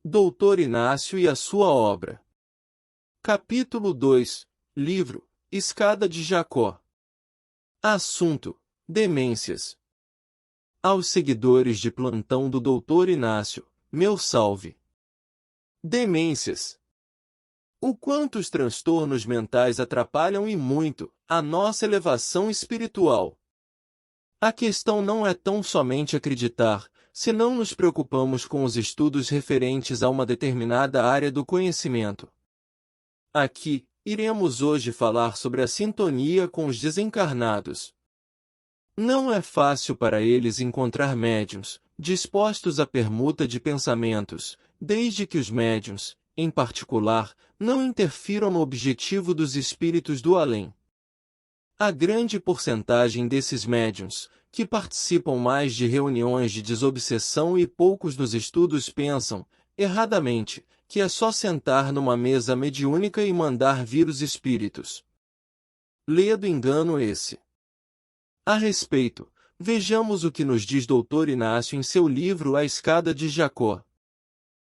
Doutor Inácio e a sua obra. Capítulo 2. Livro Escada de Jacó. Assunto: demências. Aos seguidores de plantão do Doutor Inácio, meu salve. Demências. O quanto os transtornos mentais atrapalham e muito a nossa elevação espiritual. A questão não é tão somente acreditar, se não nos preocupamos com os estudos referentes a uma determinada área do conhecimento. Aqui, iremos hoje falar sobre a sintonia com os desencarnados. Não é fácil para eles encontrar médiuns, dispostos à permuta de pensamentos, desde que os médiuns, em particular, não interfiram no objetivo dos espíritos do além. A grande porcentagem desses médiuns, que participam mais de reuniões de desobsessão e poucos nos estudos pensam, erradamente, que é só sentar numa mesa mediúnica e mandar vir os espíritos. Ledo engano esse. A respeito, vejamos o que nos diz Doutor Inácio em seu livro A Escada de Jacó.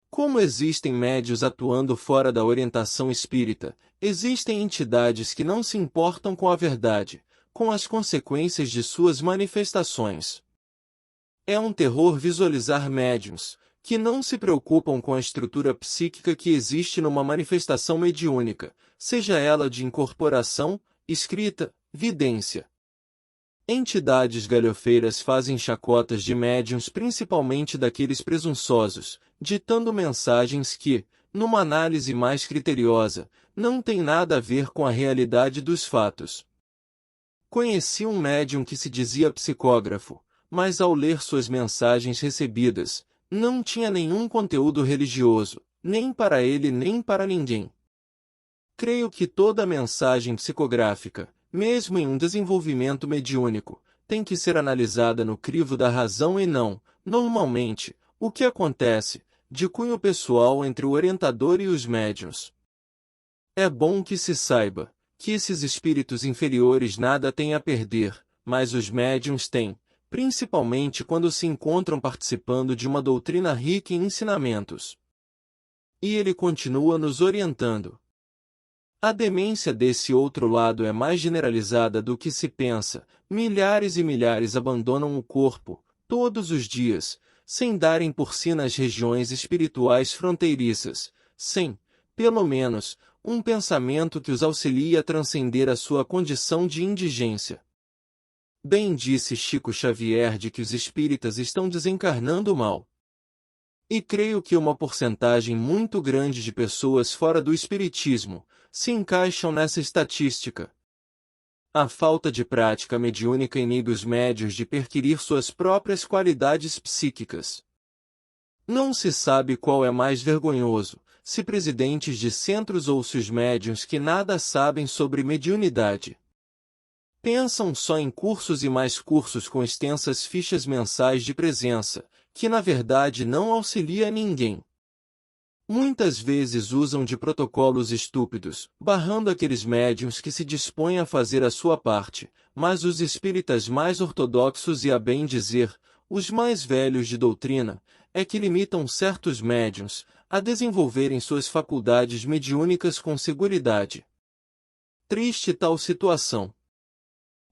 Como existem médios atuando fora da orientação espírita, existem entidades que não se importam com a verdade, com as consequências de suas manifestações. É um terror visualizar médiuns, que não se preocupam com a estrutura psíquica que existe numa manifestação mediúnica, seja ela de incorporação, escrita, vidência. Entidades galhofeiras fazem chacotas de médiuns, principalmente daqueles presunçosos, ditando mensagens que, numa análise mais criteriosa, não têm nada a ver com a realidade dos fatos. Conheci um médium que se dizia psicógrafo, mas ao ler suas mensagens recebidas, não tinha nenhum conteúdo religioso, nem para ele nem para ninguém. Creio que toda mensagem psicográfica, mesmo em um desenvolvimento mediúnico, tem que ser analisada no crivo da razão e não, normalmente, o que acontece, de cunho pessoal entre o orientador e os médiuns. É bom que se saiba que esses espíritos inferiores nada têm a perder, mas os médiuns têm, principalmente quando se encontram participando de uma doutrina rica em ensinamentos. E ele continua nos orientando. A demência desse outro lado é mais generalizada do que se pensa. Milhares e milhares abandonam o corpo, todos os dias, sem darem por si nas regiões espirituais fronteiriças, sem, pelo menos, um pensamento que os auxilie a transcender a sua condição de indigência. Bem disse Chico Xavier de que os espíritas estão desencarnando mal. E creio que uma porcentagem muito grande de pessoas fora do espiritismo se encaixam nessa estatística. A falta de prática mediúnica inibe os médios de perquirir suas próprias qualidades psíquicas. Não se sabe qual é mais vergonhoso, se presidentes de centros ou se os médiuns que nada sabem sobre mediunidade. Pensam só em cursos e mais cursos com extensas fichas mensais de presença, que na verdade não auxilia ninguém. Muitas vezes usam de protocolos estúpidos, barrando aqueles médiuns que se dispõem a fazer a sua parte, mas os espíritas mais ortodoxos e, a bem dizer, os mais velhos de doutrina, é que limitam certos médiuns a desenvolverem suas faculdades mediúnicas com seguridade. Triste tal situação.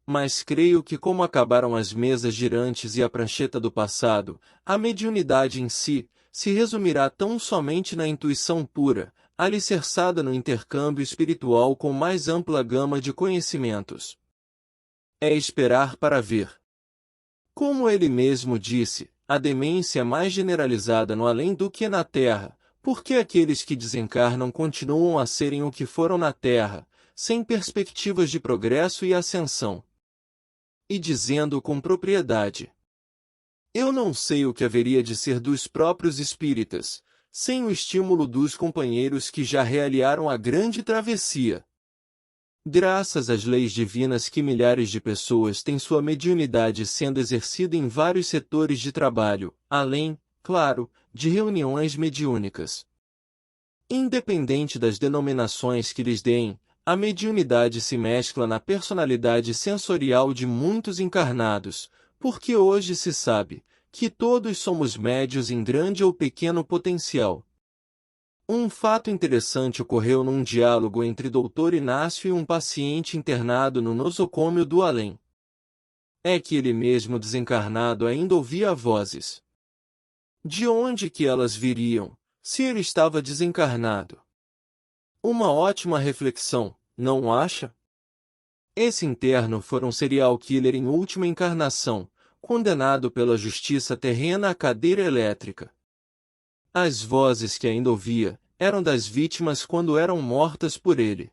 Mas creio que como acabaram as mesas girantes e a prancheta do passado, a mediunidade em si se resumirá tão somente na intuição pura, alicerçada no intercâmbio espiritual com mais ampla gama de conhecimentos. É esperar para ver. Como ele mesmo disse, a demência é mais generalizada no além do que na Terra, porque aqueles que desencarnam continuam a serem o que foram na Terra, sem perspectivas de progresso e ascensão. E dizendo com propriedade: eu não sei o que haveria de ser dos próprios espíritas, sem o estímulo dos companheiros que já realizaram a grande travessia. Graças às leis divinas que milhares de pessoas têm sua mediunidade sendo exercida em vários setores de trabalho, além, claro, de reuniões mediúnicas. Independente das denominações que lhes deem, a mediunidade se mescla na personalidade sensorial de muitos encarnados, porque hoje se sabe que todos somos médios em grande ou pequeno potencial. Um fato interessante ocorreu num diálogo entre Dr. Inácio e um paciente internado no nosocômio do além. É que ele mesmo desencarnado ainda ouvia vozes. De onde que elas viriam, se ele estava desencarnado? Uma ótima reflexão, não acha? Esse interno foi um serial killer em última encarnação, condenado pela justiça terrena à cadeira elétrica. As vozes que ainda ouvia eram das vítimas quando eram mortas por ele.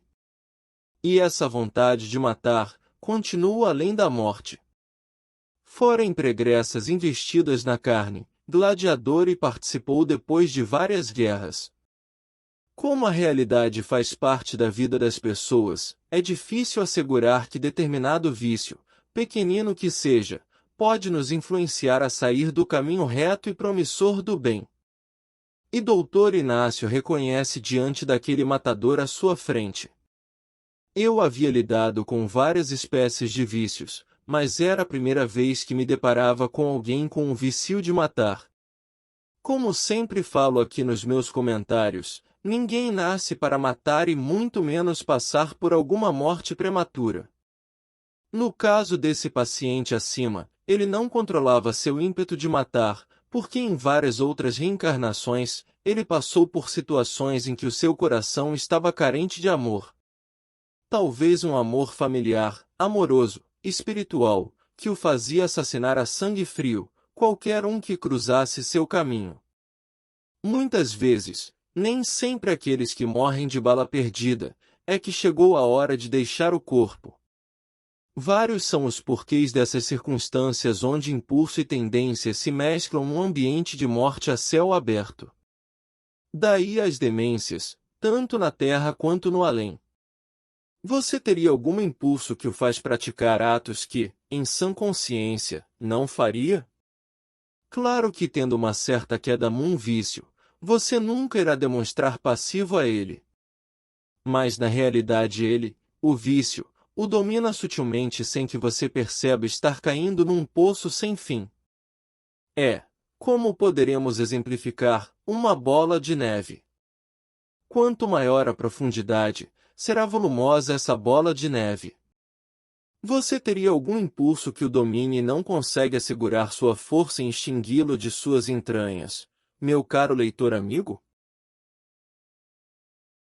E essa vontade de matar continua além da morte. Fora em pregressas investidas na carne, gladiador e participou depois de várias guerras. Como a realidade faz parte da vida das pessoas, é difícil assegurar que determinado vício, pequenino que seja, pode nos influenciar a sair do caminho reto e promissor do bem. E Dr. Inácio reconhece diante daquele matador à sua frente. Eu havia lidado com várias espécies de vícios, mas era a primeira vez que me deparava com alguém com um vício de matar. Como sempre falo aqui nos meus comentários, ninguém nasce para matar e muito menos passar por alguma morte prematura. No caso desse paciente acima, ele não controlava seu ímpeto de matar, porque em várias outras reencarnações, ele passou por situações em que o seu coração estava carente de amor. Talvez um amor familiar, amoroso, espiritual, que o fazia assassinar a sangue frio, qualquer um que cruzasse seu caminho. Muitas vezes, nem sempre aqueles que morrem de bala perdida, é que chegou a hora de deixar o corpo. Vários são os porquês dessas circunstâncias onde impulso e tendência se mesclam num ambiente de morte a céu aberto. Daí as demências, tanto na terra quanto no além. Você teria algum impulso que o faz praticar atos que, em sã consciência, não faria? Claro que tendo uma certa queda num vício, você nunca irá demonstrar passivo a ele. Mas na realidade ele, o vício, o domina sutilmente sem que você perceba estar caindo num poço sem fim. Como poderemos exemplificar, uma bola de neve. Quanto maior a profundidade, será volumosa essa bola de neve. Você teria algum impulso que o domine e não consegue assegurar sua força em extingui-lo de suas entranhas, meu caro leitor amigo?